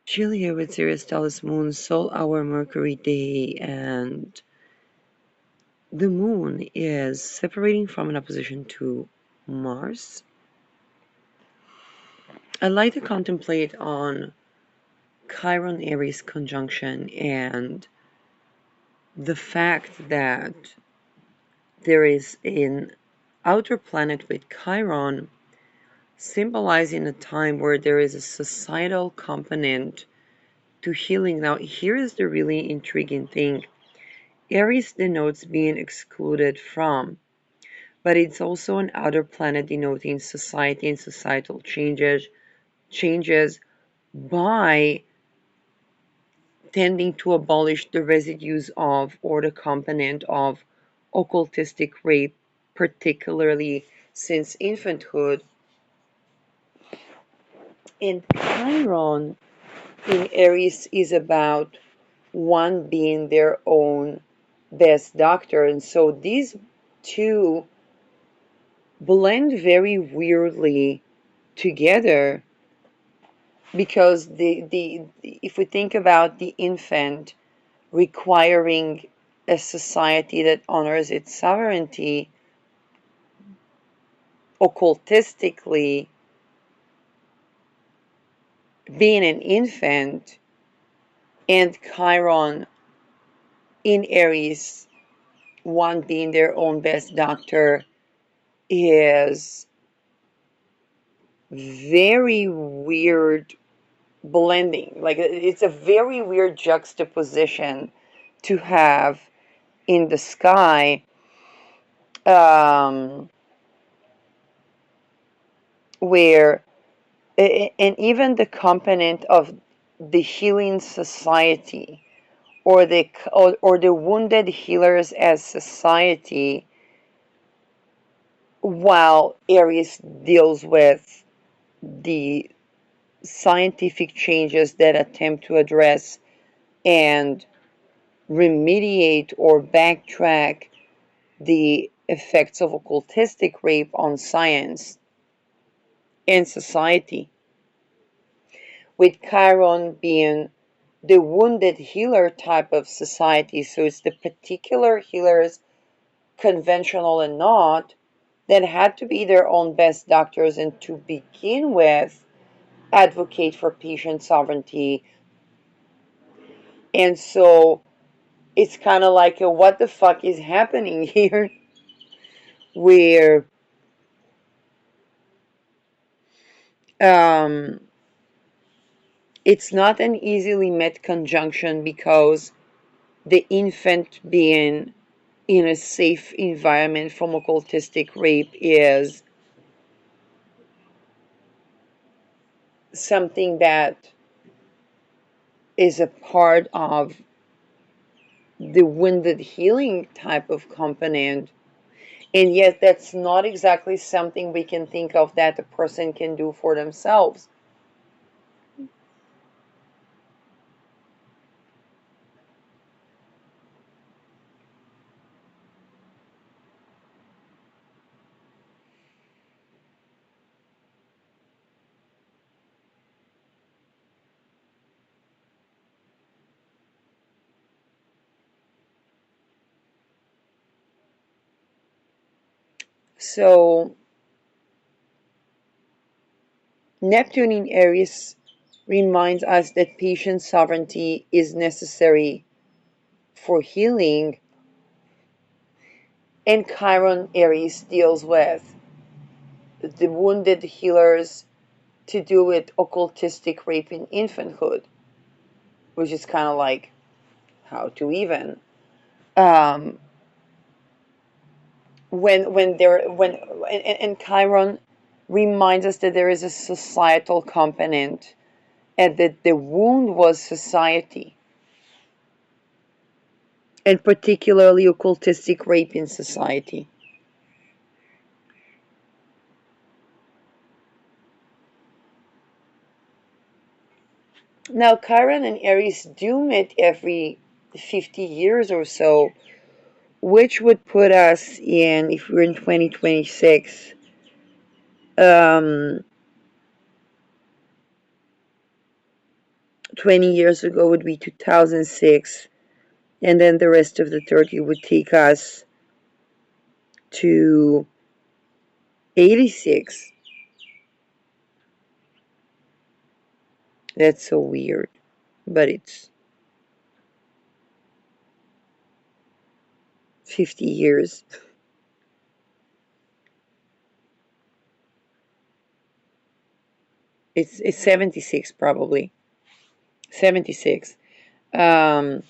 Julia with Sirius Taurus Moon, Sol hour Mercury day, and the moon is separating from an opposition to Mars. I'd like to contemplate on Chiron Eris conjunction and the fact that there is an outer planet with Chiron symbolizing a time where there is a societal component to healing. Now, here is the really intriguing thing. Aries denotes being excluded from, but it's also an outer planet denoting society and societal changes by tending to abolish the residues of or the component of occultistic rape, particularly since infanthood. And Chiron in Aries is about one being their own best doctor. And so these two blend very weirdly together because the if we think about the infant requiring a society that honors its sovereignty occultistically, being an infant, and Chiron in Aries, one being their own best doctor, is very weird blending. Like it's a very weird juxtaposition to have in the sky, um, where and even the component of the healing society or the wounded healers as society, while Aries deals with the scientific changes that attempt to address and remediate or backtrack the effects of occultistic rape on science and society, with Chiron being the wounded healer type of society. So it's the particular healers, conventional and not, that had to be their own best doctors and to begin with advocate for patient sovereignty. And so it's kind of like a what the fuck is happening here, where um, it's not an easily met conjunction because the infant being in a safe environment from occultistic rape is something that is a part of the wounded healing type of component. And yet, that's not exactly something we can think of that a person can do for themselves. So, Neptune in Aries reminds us that patient sovereignty is necessary for healing, and Chiron Aries deals with the wounded healers to do with occultistic rape in infanthood, which is kind of like how to even. Um, and Chiron reminds us that there is a societal component and that the wound was society, and particularly occultistic rape in society. Now, Chiron and Aries do meet every 50 years or so, which would put us in, if we're in 2026, um, 20 years ago would be 2006, and then the rest of the 30 would take us to 86. That's so weird, but it's 50 years. It's 76 probably. 76. Um,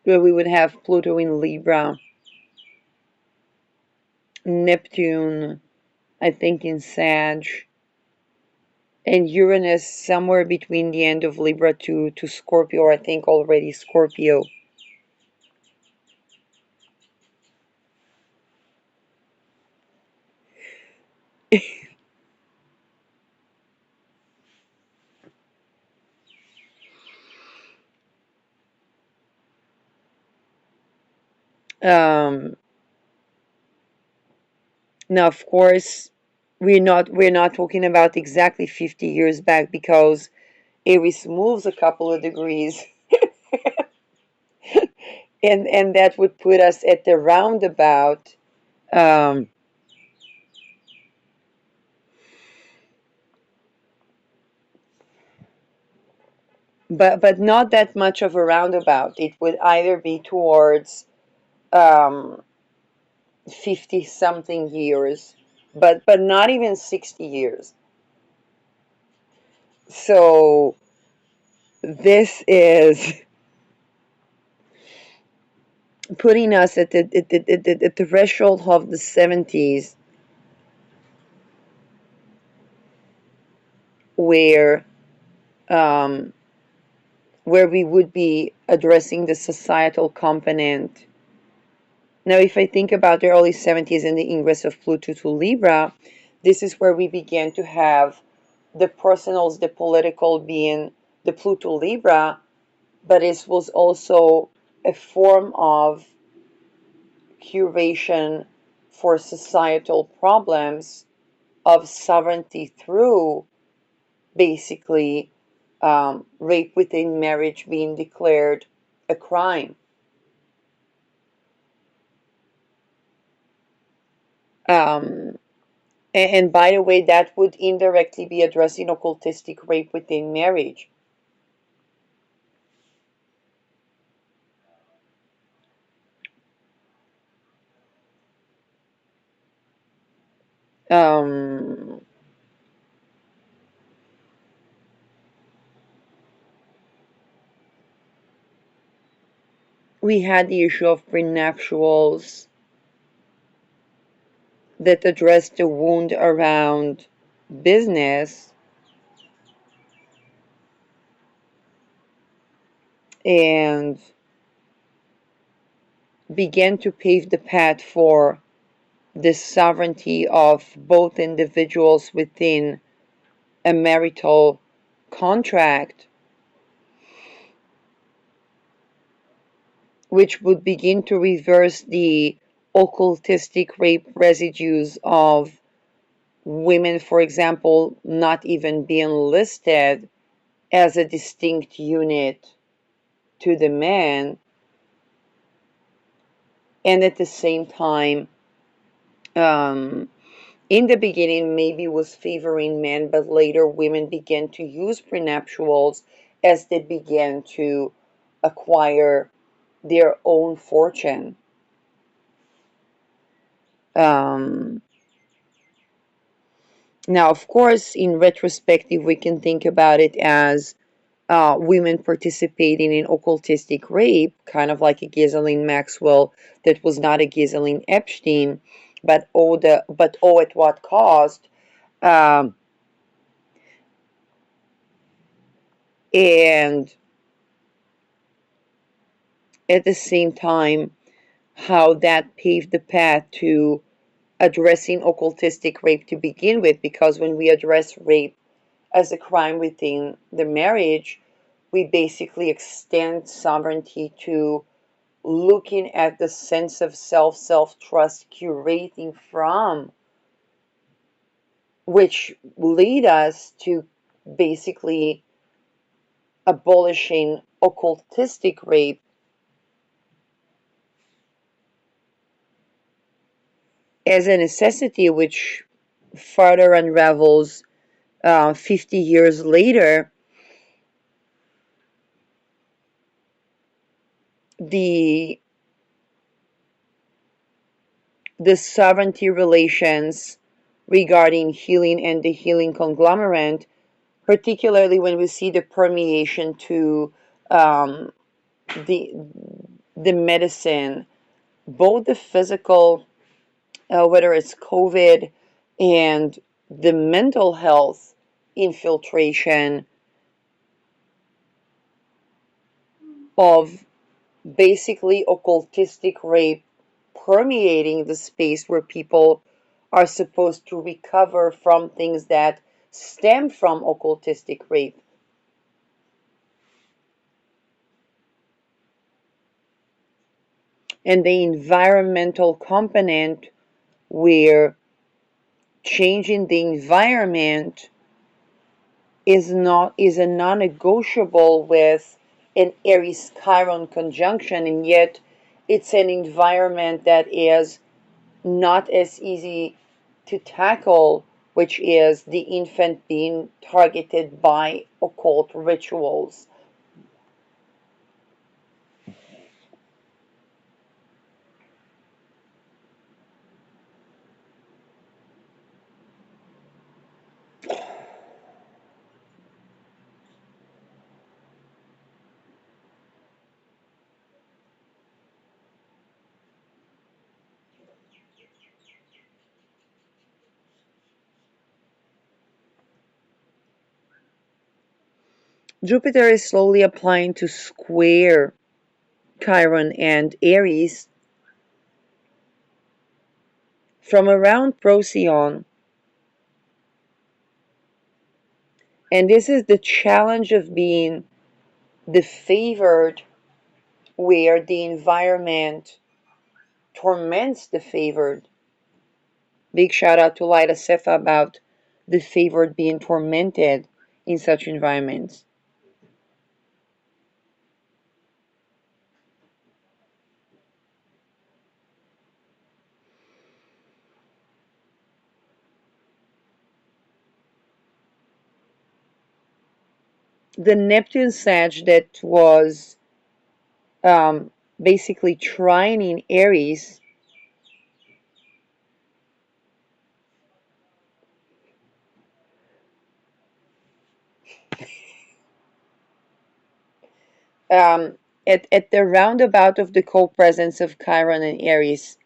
where we would have Pluto in Libra, Neptune, I think in Sag, and Uranus somewhere between the end of Libra to Scorpio, or I think already Scorpio. Um, Now, of course, we're not talking about exactly 50 years back because Eris moves a couple of degrees, and that would put us at the roundabout. Um, but not that much of a roundabout. It would either be towards 50 something years, but not even 60 years. So this is putting us at the threshold of the 70s, where um, where we would be addressing the societal component. Now, if I think about the early 70s and the ingress of Pluto to Libra, this is where we began to have the personals, the political being the Pluto Libra, but it was also a form of curation for societal problems of sovereignty through basically rape within marriage being declared a crime. Um, and by the way, that would indirectly be addressing occultistic rape within marriage. Um, we had the issue of prenuptials that addressed the wound around business and began to pave the path for the sovereignty of both individuals within a marital contract, which would begin to reverse the occultistic rape residues of women, for example, not even being listed as a distinct unit to the man, and at the same time, um, in the beginning, maybe was favoring men, but later women began to use prenuptials as they began to acquire their own fortune. Um, Now, of course, in retrospective, we can think about it as women participating in occultistic rape, kind of like a Ghislaine Maxwell that was not a Ghislaine Epstein, but at what cost? Um, and at the same time, how that paved the path to addressing occultistic rape to begin with, because when we address rape as a crime within the marriage, we basically extend sovereignty to looking at the sense of self trust curating from which lead us to basically abolishing occultistic rape as a necessity, which further unravels 50 years later. The the sovereignty relations regarding healing and the healing conglomerate, particularly when we see the permeation to um, the the medicine, both the physical, whether it's COVID, and the mental health infiltration of basically occultistic rape permeating the space where people are supposed to recover from things that stem from occultistic rape. And the environmental component, where changing the environment is a non-negotiable with an Eris Chiron conjunction, and yet it's an environment that is not as easy to tackle, which is the infant being targeted by occult rituals. Jupiter is slowly applying to square Chiron and Aries from around Procyon, and this is the challenge of being the favored, where the environment torments the favored. Big shout out to Lida Sefa about the favored being tormented in such environments. The Neptune Sag that was um, basically trining Aries, um, at the roundabout of the co-presence of Chiron and Aries,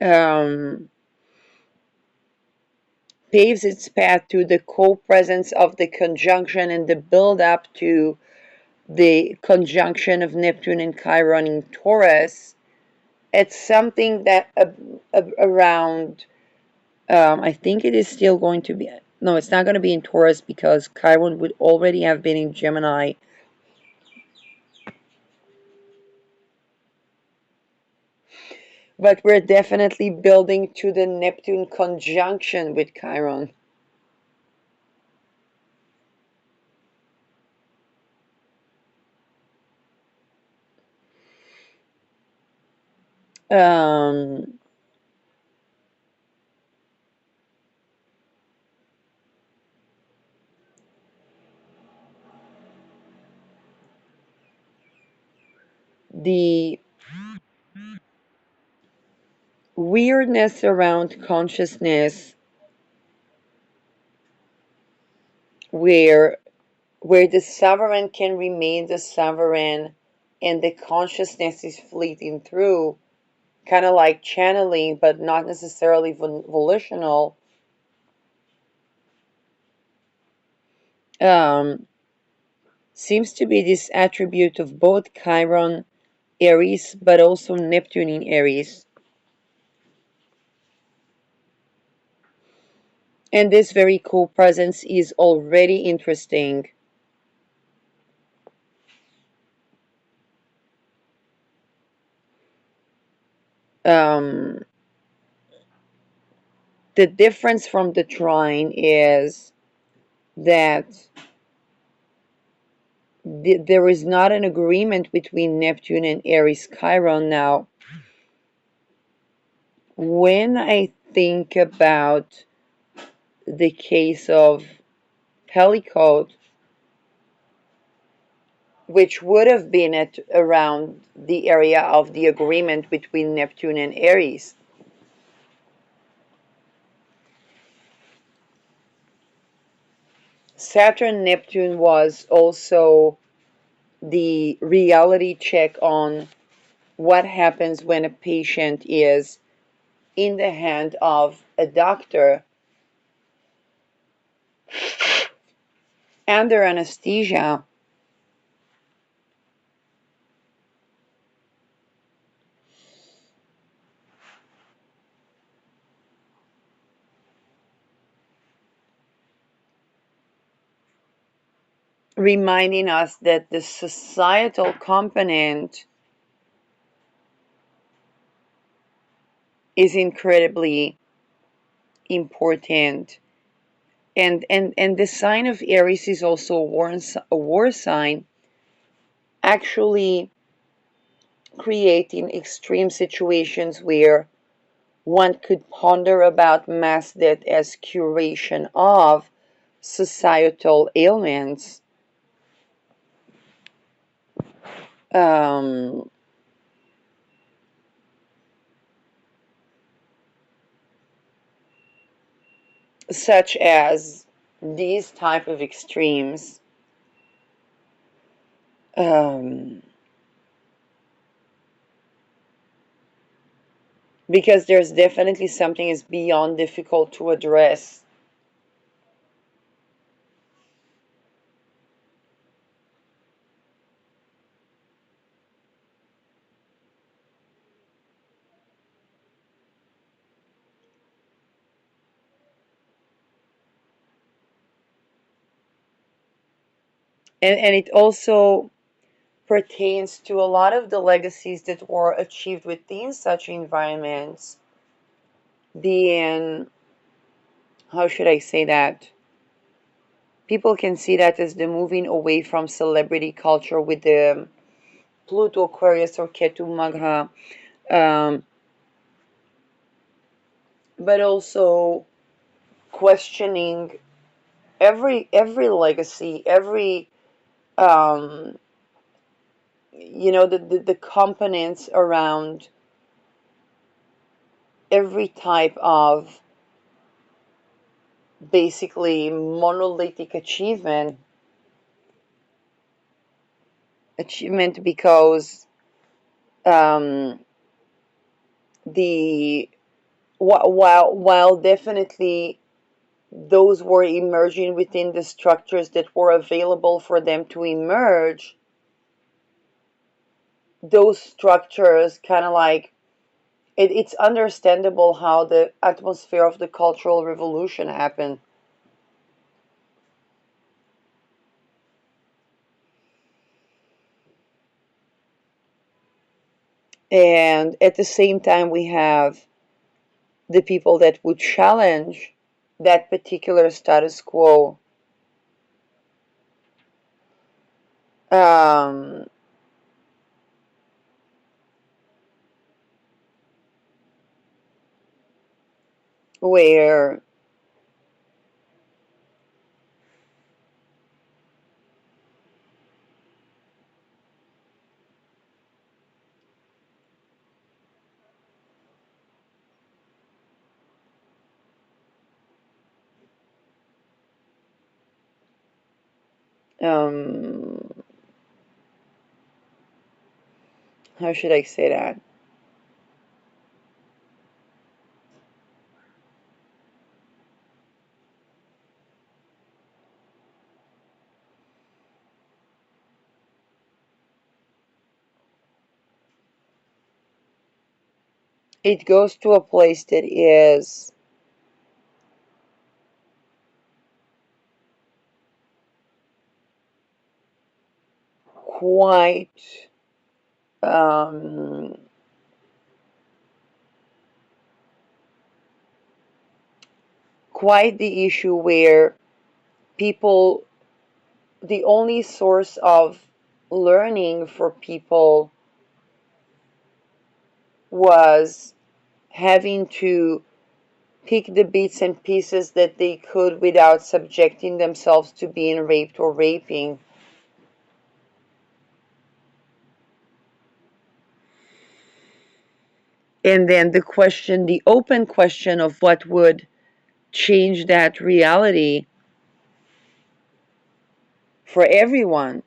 um, paves its path to the co-presence of the conjunction and the build-up to the conjunction of Neptune and Chiron in Taurus. It's something that around, I think it is still going to be, no, it's not going to be in Taurus because Chiron would already have been in Gemini. But we're definitely building to the Neptune conjunction with Chiron. Um, the weirdness around consciousness, where the sovereign can remain the sovereign and the consciousness is fleeting through, kind of like channeling, but not necessarily volitional, um, seems to be this attribute of both Chiron, Aries, but also Neptune in Aries. And this very cool presence is already interesting. Um, The difference from the trine is that there is not an agreement between Neptune and Eris Chiron. Now, when I think about the case of Pellicot, which would have been at around the area of the agreement between Neptune and Aries, Saturn Neptune was also the reality check on what happens when a patient is in the hand of a doctor under anesthesia, reminding us that the societal component is incredibly important. And the sign of Aries is also a war sign, actually creating extreme situations where one could ponder about mass death as curation of societal ailments, um, such as these type of extremes. Um, because there's definitely something is beyond difficult to address. And it also pertains to a lot of the legacies that were achieved within such environments, being, how should I say that? People can see that as the moving away from celebrity culture with the Pluto, Aquarius, or Ketu Magha, um, but also questioning every legacy, every um, the components around every type of basically monolithic achievement because um, the while definitely those were emerging within the structures that were available for them to emerge, those structures kind of like it's understandable how the atmosphere of the Cultural Revolution happened. And at the same time, we have the people that would challenge that particular status quo, um, where um, how should I say that? It goes to a place that is quite um, quite the issue where people, the only source of learning for people was having to pick the bits and pieces that they could without subjecting themselves to being raped or raping. And then the question, the open question of what would change that reality for everyone,